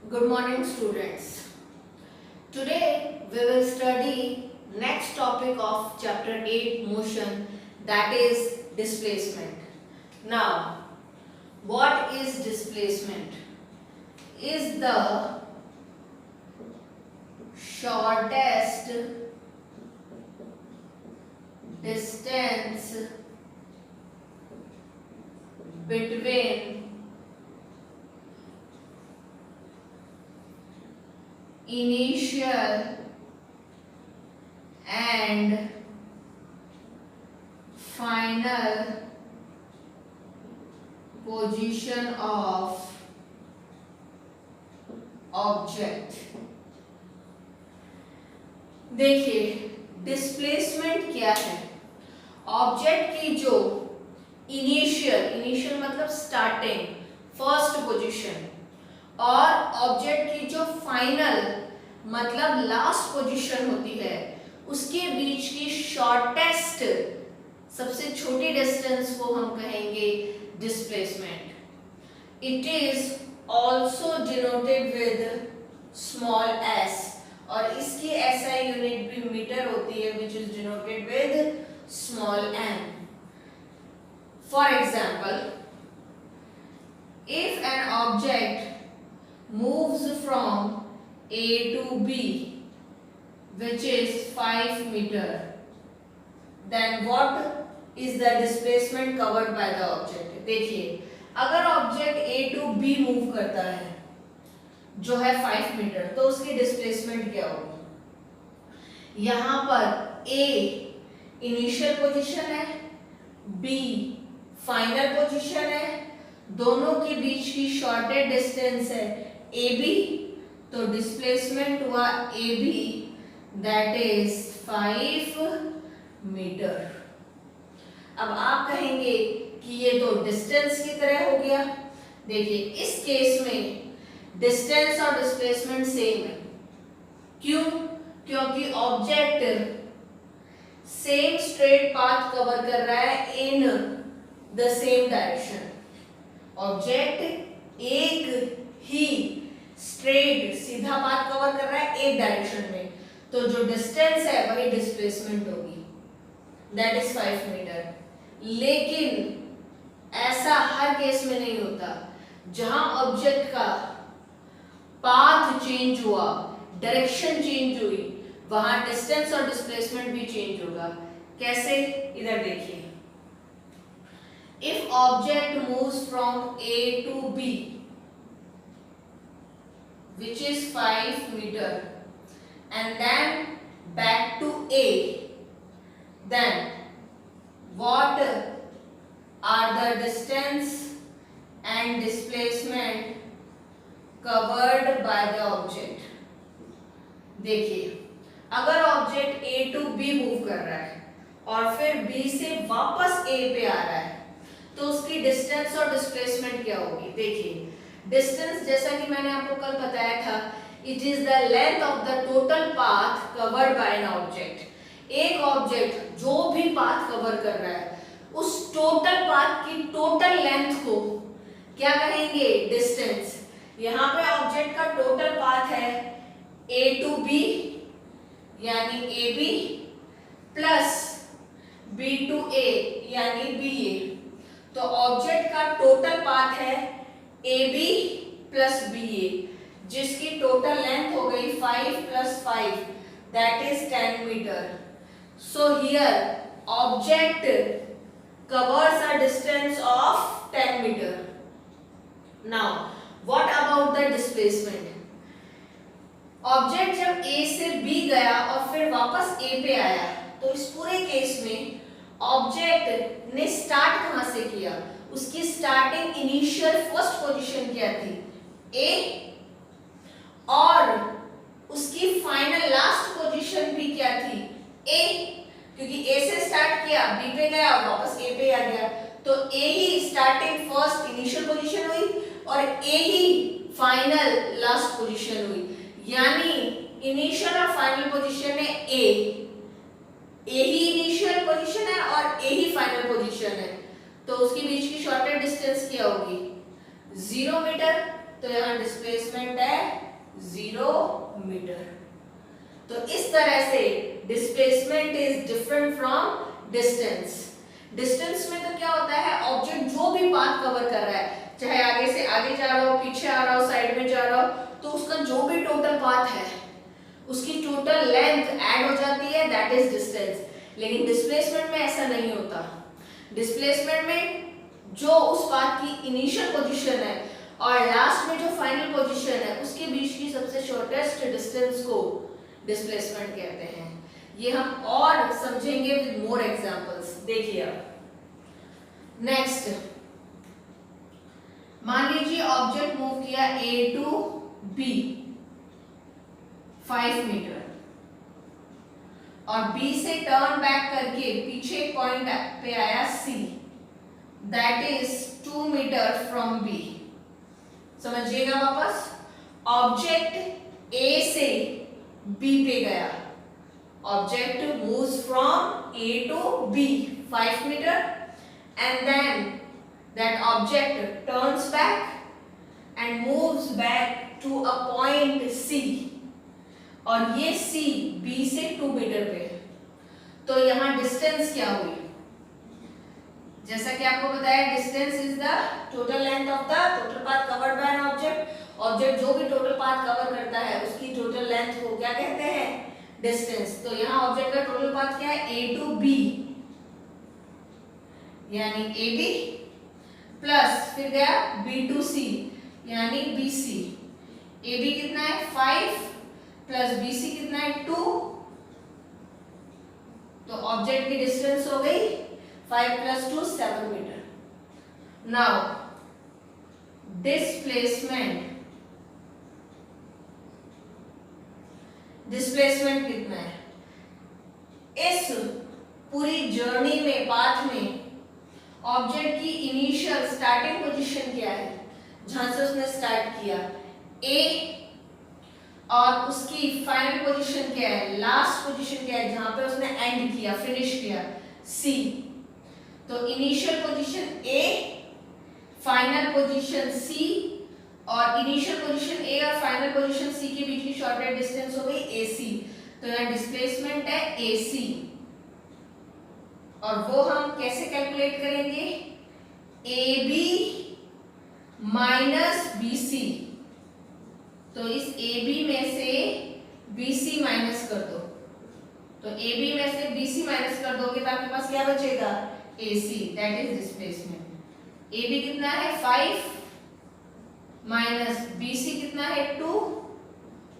Good morning, students. Today we will study next topic of chapter 8 motion, that is displacement. Now, what is displacement? Is the shortest distance between initial and final position of object. देखिए displacement क्या है। Object की जो initial मतलब starting first position और object की जो final मतलब लास्ट पोजीशन होती है उसके बीच की शॉर्टेस्ट सबसे छोटी डिस्टेंस को हम कहेंगे displacement. It is also denoted with small S और इसकी एसआई यूनिट भी मीटर होती है which is denoted with small M. For example, if an object moves from A to B which is 5 meter, then what is the displacement covered by the object? देखिए अगर object A to B move करता है जो है 5 metre तो उसकी displacement क्या होगी। यहाँ पर A इनिशियल पोजीशन है, B फाइनल पोजीशन है, दोनों के बीच की शॉर्टेस्ट डिस्टेंस है AB, तो डिस्प्लेसमेंट हुआ AB दैट इज 5 मीटर। अब आप कहेंगे कि ये तो डिस्टेंस की तरह हो गया। देखिए इस केस में डिस्टेंस और डिस्प्लेसमेंट सेम है। क्यों? क्योंकि object same straight path cover कर रहा है in the same direction. Object एक ही स्ट्रेट सीधा पाथ कवर कर रहा है एक डायरेक्शन में, तो जो डिस्टेंस है वही डिस्प्लेसमेंट होगी दैट इज 5 मीटर। लेकिन ऐसा हर केस में नहीं होता। जहां ऑब्जेक्ट का पाथ चेंज हुआ, डायरेक्शन चेंज हुई, वहां डिस्टेंस और डिस्प्लेसमेंट भी चेंज होगा। कैसे? इधर देखिए, if object moves from A to B which is 5 meter and then back to A, then what are the distance and displacement covered by the object? देखिए अगर object A to B move कर रहा है और फिर B से वापस A पे आ रहा है तो उसकी डिस्टेंस और डिस्प्लेसमेंट क्या होगी। देखिए डिस्टेंस जैसा कि मैंने आपको कल बताया था, it is the length of the total path covered by an object. एक ऑब्जेक्ट जो भी पाथ कवर कर रहा है उस टोटल पाथ की टोटल लेंथ को क्या कहेंगे? डिस्टेंस। यहाँ पे ऑब्जेक्ट का टोटल पाथ है A to B यानी AB plus B to A यानी BA। तो ऑब्जेक्ट का टोटल पाथ है AB प्लस BA जिसकी टोटल लेंथ हो गई 5 plus 5 that is 10 metre. So here object covers a distance of 10 meter. Now, what about the displacement? Object जब A से B गया और फिर वापस A पे आया तो इस पूरे केस में ऑब्जेक्ट ने स्टार्ट कहां से किया? उसकी स्टार्टिंग इनिशियल फर्स्ट पोजीशन क्या थी? A, और उसकी फाइनल लास्ट पोजीशन भी क्या थी? A, क्योंकि A से स्टार्ट किया, B पे गया और वापस A पे आ गया, तो A he starting first initial position हुई और A he final last position हुई। यानी इनिशियल और फाइनल पोजीशन है A ही इनिशियल पोजीशन है और A ही फाइनल पोजीशन है, तो उसके बीच की शॉर्टेस्ट डिस्टेंस क्या होगी? 0 मीटर। तो यहाँ डिस्प्लेसमेंट है 0 मीटर। तो इस तरह से displacement is different from distance. Distance में तो क्या होता है, ऑब्जेक्ट जो भी पाथ कवर कर रहा है, चाहे आगे से आगे जा रहा हो, पीछे आ रहा हो, साइड में जा रहा हो, तो उसका जो भी टोटल पाथ है उसकी टोटल लेंथ ऐड हो जाती है, दैट इज डिस्टेंस। लेकिन डिस्प्लेसमेंट में ऐसा नहीं होता। डिस्प्लेसमेंट में जो उस पाथ की इनिशियल पोजीशन है और लास्ट में जो फाइनल पोजीशन है उसके बीच की सबसे शॉर्टेस्ट डिस्टेंस को डिस्प्लेसमेंट कहते हैं। ये हम और समझेंगे विद मोर एग्जांपल्स। देखिए अब नेक्स्ट, मान लीजिए ऑब्जेक्ट मूव किया A टू B 5 मीटर और B से टर्न बैक करके पीछे पॉइंट पे आया C, that is 2 metre from B। समझिएगा वापस, ऑब्जेक्ट A से B पे गया, object moves from A to B 5 metre and then that object turns back and moves back to a point C, और ये C B से 2 metre पे है। तो यहाँ डिस्टेंस क्या हुई, जैसा कि आपको बताया distance is the total length of the total path covered by an object. Object जो भी टोटल पाथ कवर करता है उसकी टोटल लेंथ को क्या कहते हैं, डिस्टेंस। तो यहाँ ऑब्जेक्ट का टोटल पाथ क्या है, A टू B यानी AB प्लस फिर गया B टू C यानी BC। AB कितना है 5 प्लस BC कितना है 2, तो ऑब्जेक्ट की डिस्टेंस हो गई 5 प्लस 2 7 मीटर। नाउ डिस्प्लेसमेंट कितना है, इस पूरी जर्नी में पाथ में ऑब्जेक्ट की इनिशियल स्टार्टिंग पोजीशन क्या है, जहां से उसने स्टार्ट किया A, और उसकी फाइनल पोजीशन क्या है, लास्ट पोजीशन क्या है जहां पे उसने एंड किया, फिनिश किया, C। तो initial position A, final position C, और इनिशियल पोजीशन A और फाइनल पोजीशन C के बीच की शॉर्टेस्ट डिस्टेंस हो गई AC। तो यहाँ डिस्प्लेसमेंट है AC, और वो हम कैसे कैलकुलेट करेंगे, AB माइनस BC। तो इस AB में से BC माइनस कर दो, तो AB में से BC माइनस कर दोगे तो आपके पास क्या बचेगा, AC, that is displacement. AB कितना है 5 माइनस BC कितना है 2,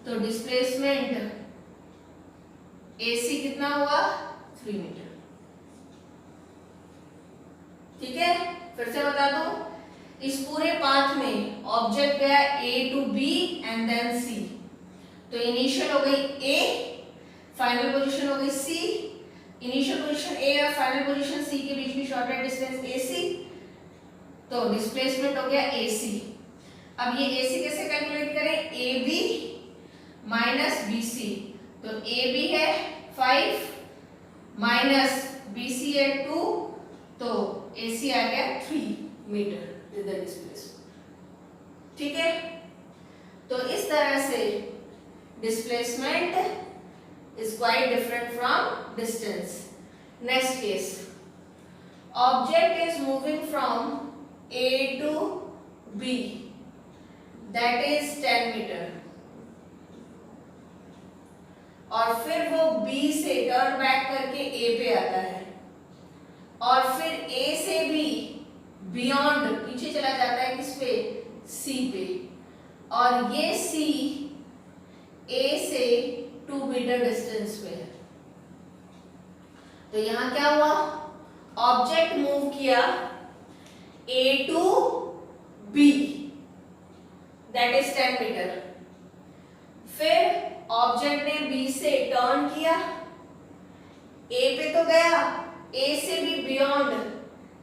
तो डिस्प्लेसमेंट AC कितना हुआ 3 मीटर। ठीक है, फिर से बता दो, इस पूरे पाथ में ऑब्जेक्ट गया A to B and then C। तो इनिशियल हो गई A, फाइनल पोजीशन हो गई C। इनिशियल पोजीशन A और फाइनल पोजीशन C के बीच की शॉर्टेस्ट डिस्टेंस AC, तो डिस्प्लेसमेंट हो गया AC। अब ये AC कैसे कैलकुलेट करें, AB माइनस BC। तो AB है 5 माइनस BC है 2, तो AC आ गया 3 मीटर इज द डिस्प्लेसमेंट। ठीक है, तो इस तरह से displacement is quite different from distance. Next case, object is moving from A to B, that is 10 metre, और फिर वो B से टर्न बैक करके A पे आता है, और फिर A से भी बियॉन्ड पीछे चला जाता है किस पे, C पे, और ये C A से 2 मीटर डिस्टेंस पे है। तो यहां क्या हुआ, ऑब्जेक्ट मूव किया A to B, that is 10 metre, फिर ऑब्जेक्ट ने B से टर्न किया, A पे तो गया, A से भी बियॉन्ड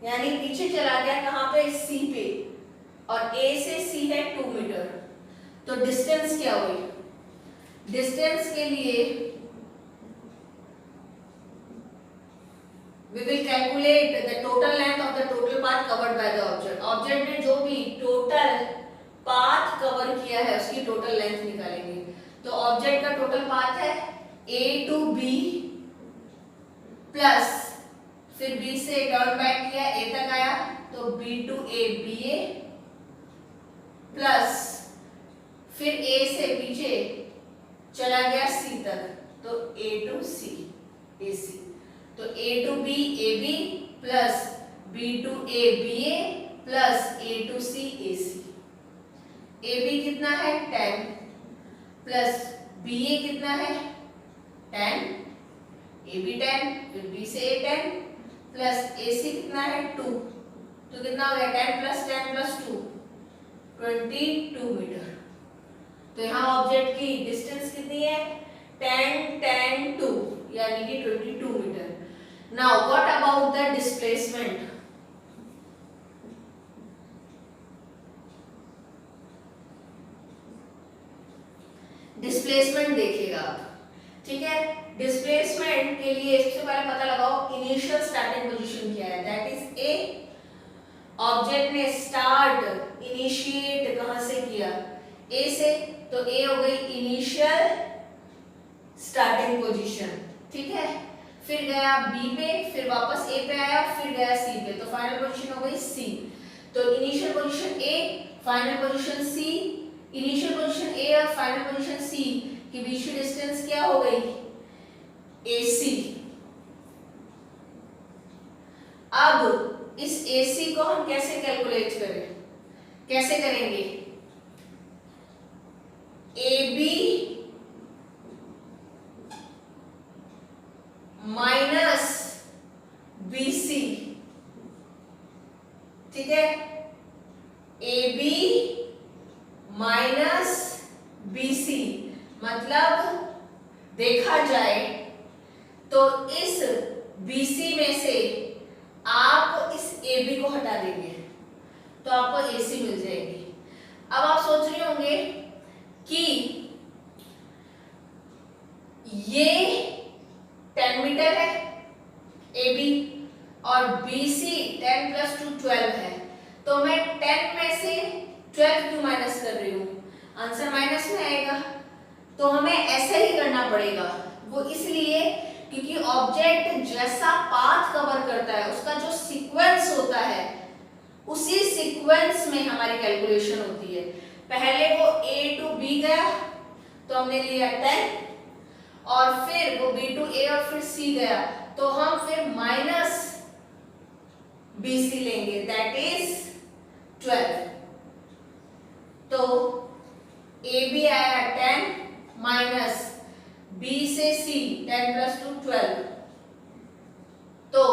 यानी पीछे चला गया, कहां पे, C पे, और A से C है 2 मीटर। तो डिस्टेंस क्या हुई, डिस्टेंस के लिए we will calculate the total length of the total path covered by the object। Object ने जो भी टोटल पाथ कवर किया है उसकी टोटल लेंथ निकालेंगे। तो ऑब्जेक्ट का टोटल पाथ है A to B प्लस फिर B से टर्न बैक किया A तक आया तो B to A BA plus फिर A से पीछे चला गया C तक तो A to C AC। तो A to B AB plus B to A BA plus A to C AC। AB कितना है 10 प्लस BA कितना है 10, AB 10 फिर B से A 10 प्लस AC कितना है 2 तो कितना हो गया 10 प्लस 2 22 मीटर। तो यहाँ ऑब्जेक्ट की डिस्टेंस कितनी है 10 10 2 यानी कि 22 metre. Now what about the displacement. Displacement देखिएगा आप, ठीक है। डिस्प्लेसमेंट के लिए सबसे पहले पता लगाओ इनिशियल स्टार्टिंग पोजीशन क्या है, दैट इज ए। ऑब्जेक्ट ने स्टार्ट इनिशिएट कहां से किया ए से, तो ए हो गई इनिशियल स्टार्टिंग पोजीशन, ठीक है। फिर गया बी पे, फिर वापस ए पे आया, फिर गया सी पे, तो फाइनल पोजीशन हो गई सी। तो initial position A, final position C. Initial position A और फाइनल पोजीशन सी के बीच की डिस्टेंस क्या हो गई AC। अब इस AC को हम कैसे कैलकुलेट करें, कैसे करेंगे AB माइनस BC, ठीक है। AB माइनस BC मतलब देखा जाए तो इस BC में से आप इस AB को हटा देंगे तो आपको AC मिल जाएगी। अब आप सोच रहे होंगे कि ये 10 मीटर है AB और BC 10 प्लस 2 12 है, तो मैं 10 में से 12 क्यों माइनस कर रही हूँ, आंसर माइनस में आएगा। तो हमें ऐसा ही करना पड़ेगा, वो इसलिए क्योंकि ऑब्जेक्ट जैसा पाथ कवर करता है उसका जो सीक्वेंस होता है उसी सीक्वेंस में हमारी कैलकुलेशन होती है। पहले वो A to B गया तो हमने लिया 10 और फिर वो B to A और फिर C गया तो हम फिर माइनस BC लेंगे, दैट इज 12। तो AB आया 10 माइनस B से C 10 प्लस 2 12, तो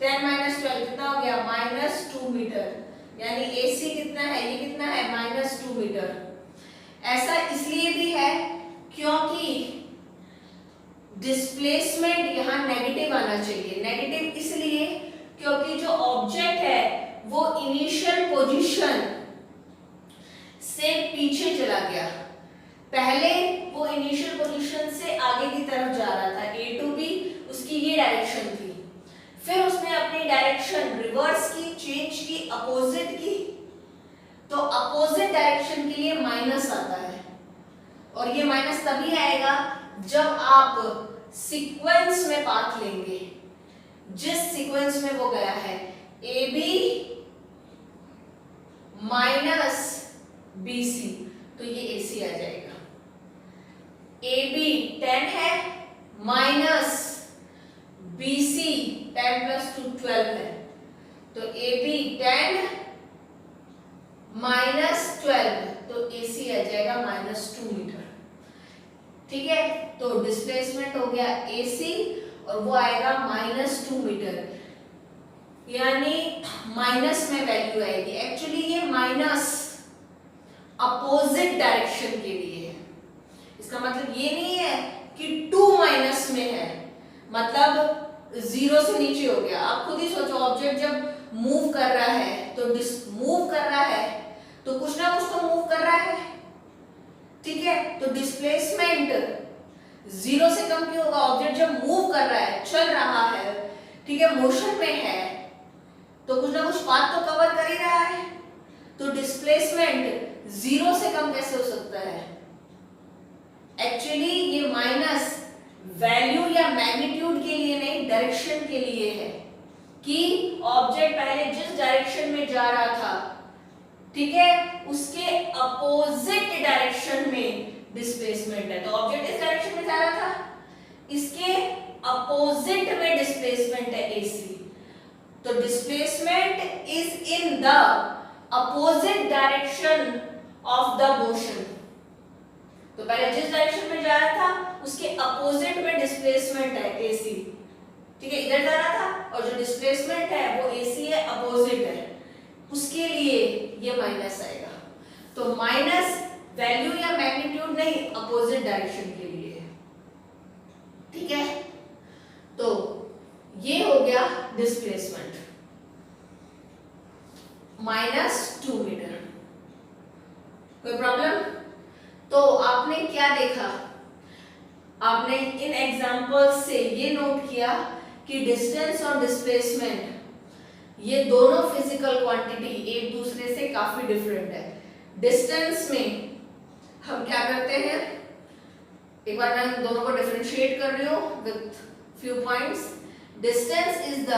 10 माइनस 12 कितना हो गया -2 मीटर, यानी AC कितना है, ये कितना है -2 मीटर। ऐसा इसलिए भी है क्योंकि डिस्प्लेसमेंट यहाँ नेगेटिव आना चाहिए। नेगेटिव इसलिए क्योंकि जो ऑब्जेक्ट है वो इनिशियल पोजीशन से पीछे चला गया। पहले वो इनिशियल पोजीशन से आगे की तरफ जा रहा था, A to B उसकी ये डायरेक्शन थी। फिर उसने अपनी डायरेक्शन रिवर्स की, चेंज की, अपोजिट की, तो अपोजिट डायरेक्शन के लिए माइनस आता है और ये माइनस तभी आएगा जब आप सीक्वेंस में पाथ लेंगे, जिस सीक्वेंस में वो गया है AB माइनस BC, तो ये AC आ जाएगा। AB 10 है माइनस BC 10 प्लस 2 12 है, तो AB 10 माइनस 12 तो AC आ जाएगा -2 मीटर, ठीक है। तो डिस्प्लेसमेंट हो गया AC और वो आएगा -2 मीटर, यानी माइनस में वैल्यू आएगी। एक्चुअली ये माइनस अपोजिट डायरेक्शन के लिए है, इसका मतलब ये नहीं है कि 2 माइनस में है, मतलब 0 से नीचे हो गया। आप खुद ही सोचो, ऑब्जेक्ट जब मूव कर रहा है तो मूव कर रहा है तो कुछ ना कुछ तो मूव कर रहा है, ठीक है। तो डिस्प्लेसमेंट 0 से कम क्यों होगा, ऑब्जेक्ट जब मूव कर रहा है, चल रहा है, ठीक है, मोशन में है, तो कुछ ना कुछ पाथ तो कवर कर ही रहा है। तो डिस्प्लेसमेंट 0 से कम कैसे हो सकता है? एक्चुअली ये माइनस वैल्यू या मैग्नीट्यूड के लिए नहीं, डायरेक्शन के लिए है कि ऑब्जेक्ट पहले जिस डायरेक्शन में जा रहा था, ठीक है, उसके अपोजिट डायरेक्शन में डिस्प्लेसमेंट है। तो ऑब्जेक्ट इस डायरेक्शन में जा रहा था, इसके अपोजिट में डिस्प्लेसमेंट है AC। तो displacement is in the opposite direction of the motion. तो पहले जिस डायरेक्शन में जा रहा था उसके अपोजिट में डिस्प्लेसमेंट है AC, ठीक है, इधर जा रहा था और जो डिस्प्लेसमेंट है वो AC है, अपोजिट है, उसके लिए ये माइनस आएगा। तो माइनस वैल्यू या मैग्नीट्यूड नहीं, अपोजिट डायरेक्शन के लिए है, ठीक है। तो ये हो गया डिस्प्लेसमेंट -2 मीटर। कोई प्रॉब्लम? तो आपने क्या देखा? आपने इन एग्जांपल्स से ये नोट किया कि डिस्टेंस और डिस्प्लेसमेंट ये दोनों फिजिकल क्वांटिटी एक दूसरे से काफी डिफरेंट है। डिस्टेंस में हम क्या करते हैं, एक बार मैं दोनों को डिफरेंशिएट कर रही हूँ with few points. Distance is the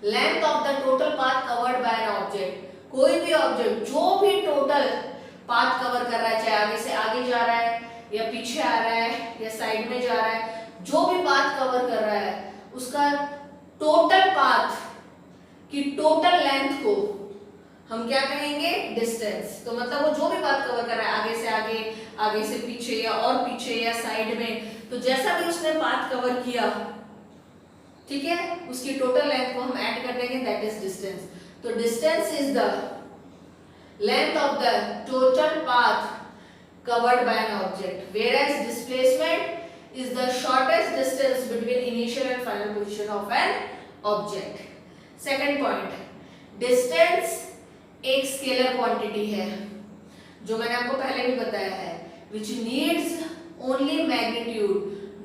length of the total path covered by an object. कोई भी ऑब्जेक्ट जो भी टोटल पाथ कवर कर रहा है, चाहे आगे से आगे जा रहा है या पीछे आ रहा है या साइड में जा रहा है, जो भी पाथ कवर कर रहा है उसका टोटल पाथ की टोटल लेंथ को हम क्या कहेंगे? डिस्टेंस। तो मतलब वो जो भी पाथ कवर कर रहा है, आगे से आगे, आगे से पीछे या और पीछे या साइड में, तो जैसा भी उसने पाथ कवर किया, ठीक है, उसकी टोटल लेंथ को हम ऐड कर देंगे, दैट इज डिस्टेंस। तो distance is the length of the total path covered by an object, whereas displacement is the shortest distance between initial and final position of an object. Second point, distance एक scalar quantity है, जो मैंने आपको पहले भी बताया है, which needs only magnitude,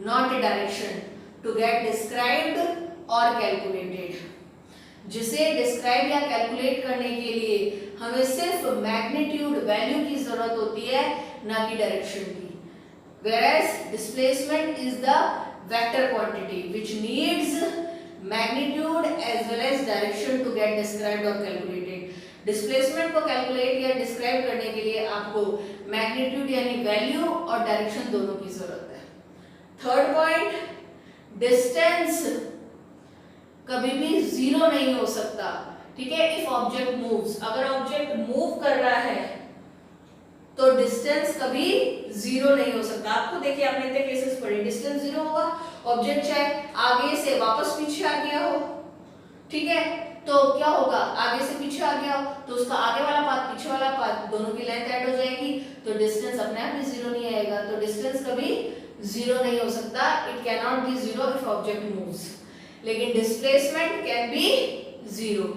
not direction, to get described or calculated. जिसे डिस्क्राइब या कैलकुलेट करने के लिए हमें सिर्फ मैग्नीट्यूड वैल्यू की जरूरत होती है, ना कि डायरेक्शन की। Whereas displacement is the vector quantity which needs magnitude as well as direction to get described or calculated. Displacement को कैलकुलेट या डिस्क्राइब करने के लिए आपको मैग्नीट्यूड यानी वैल्यू और डायरेक्शन दोनों की जरूरत है। थर्ड पॉइंट, डिस्टेंस कभी भी 0 नहीं हो सकता, ठीक है। इफ ऑब्जेक्ट मूव्स, अगर ऑब्जेक्ट मूव कर रहा है तो डिस्टेंस कभी 0 नहीं हो सकता। आपको देखिए, आपने इतने केसेस पढ़े, डिस्टेंस 0 होगा, ऑब्जेक्ट चाहे आगे से वापस पीछे आ गया हो, ठीक है, तो क्या होगा? आगे से पीछे आ गया हो तो उसका आगे वाला पाथ पीछे वाला पाथ दोनों की लेंथ ऐड हो जाएगी, तो डिस्टेंस अपने आप भी 0 नहीं आएगा। तो डिस्टेंस कभी 0 नहीं हो सकता, it can not B 0 if object moves. लेकिन डिस्प्लेसमेंट कैन बी 0,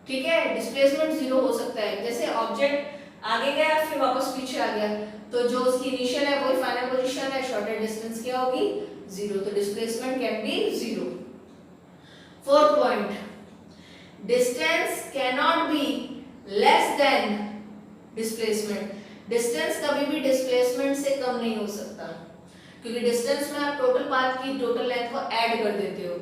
ठीक है, डिस्प्लेसमेंट 0 हो सकता है। जैसे ऑब्जेक्ट आगे गया फिर वापस पीछे आ गया, तो जो उसकी इनिशियल है वही फाइनल पोजीशन है, शॉर्टेस्ट डिस्टेंस क्या होगी? 0। तो displacement can B 0। Fourth point, distance can not be less than displacement. Distance कभी भी डिस्प्लेसमेंट से कम नहीं हो सकता, क्योंकि डिस्टेंस में आप टोटल पाथ की टोटल लेंथ को ऐड कर देते हो,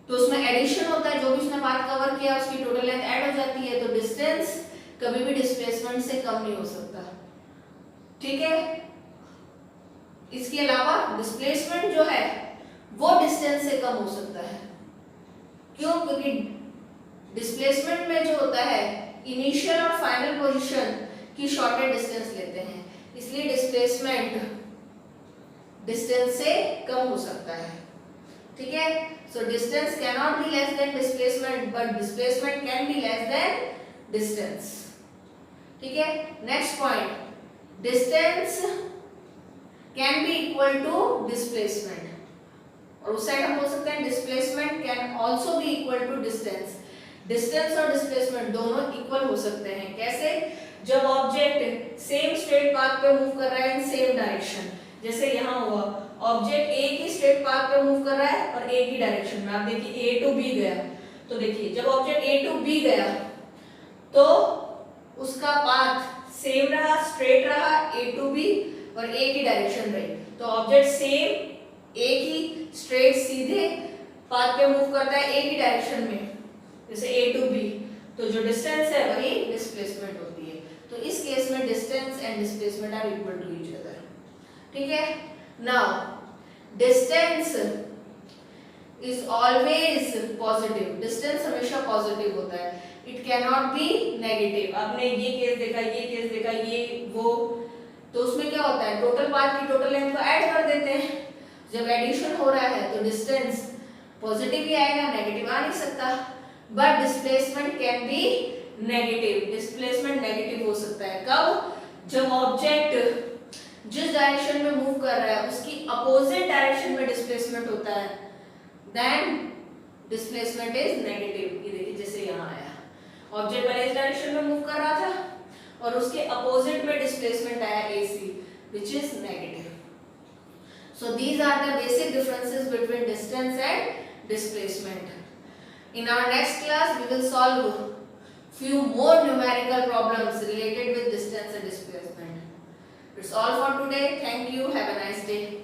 तो उसमें एडिशन होता है, जो भी उसने पाथ कवर किया उसकी टोटल लेंथ ऐड हो जाती है। तो डिस्टेंस कभी भी डिस्प्लेसमेंट से कम नहीं हो सकता, ठीक है। इसके अलावा डिस्प्लेसमेंट जो है वो डिस्टेंस से कम हो सकता है। क्यों? क्योंकि डिस्प्लेसमेंट में जो होता है इनिशियल और फाइनल पोजीशन की शॉर्टेस्ट डिस्टेंस लेते हैं, इसलिए डिस्प्लेसमेंट डिस्टेंस से कम हो सकता है, ठीक है। So distance can not be less than displacement, but displacement can be less than distance, ठीक है। Next point, distance can be equal to displacement, और उस साइड हम बोल सकते हैं displacement can also be equal to distance. Distance और displacement दोनों इक्वल हो सकते हैं। कैसे? जब ऑब्जेक्ट सेम स्ट्रेट पाथ पे मूव कर रहा है इन सेम डायरेक्शन, जैसे यहाँ हुआ, ऑब्जेक्ट एक ही स्ट्रेट पाथ पे मूव कर रहा है और एक ही डायरेक्शन में। आप देखिए A to B गया, तो देखिए जब ऑब्जेक्ट A to B गया तो उसका पाथ सेम रहा, स्ट्रेट रहा, ए टू बी, और एक ही डायरेक्शन रही। तो ऑब्जेक्ट सेम एक ही स्ट्रेट सीधे पाथ पे मूव करता है एक ही डायरेक्शन में, जैसे ए टू बी, तो जो डिस्टेंस है वही डिस्प्लेसमेंट होती है। तो इस केस में distance and displacement are equal to each other. ठीक है, now distance is always positive, distance हमेशा पॉजिटिव होता है, it can not be negative. आपने ये केस देखा, ये केस देखा, ये वो, तो उसमें क्या होता है, टोटल पाथ की टोटल लेंथ को ऐड कर देते हैं। जब एडिशन हो रहा है तो डिस्टेंस पॉजिटिव ही आएगा, नेगेटिव आ नहीं सकता। But displacement can B negative, displacement negative हो सकता है कब, जब ऑब्जेक्ट जिस डायरेक्शन में मूव कर रहा है उसकी अपोजिट डायरेक्शन में डिस्प्लेसमेंट होता है, देन डिस्प्लेसमेंट इज नेगेटिव। ये देखिए जैसे यहाँ आया, ऑब्जेक्ट पहले इस डायरेक्शन में मूव कर रहा था और उसके अपोजिट में डिस्प्लेसमेंट आया AC, which is negative. So these are the basic differences between distance and displacement. In our next class, we will solve few more numerical problems related with distance and displacement. It's all for today. Thank you. Have a nice day.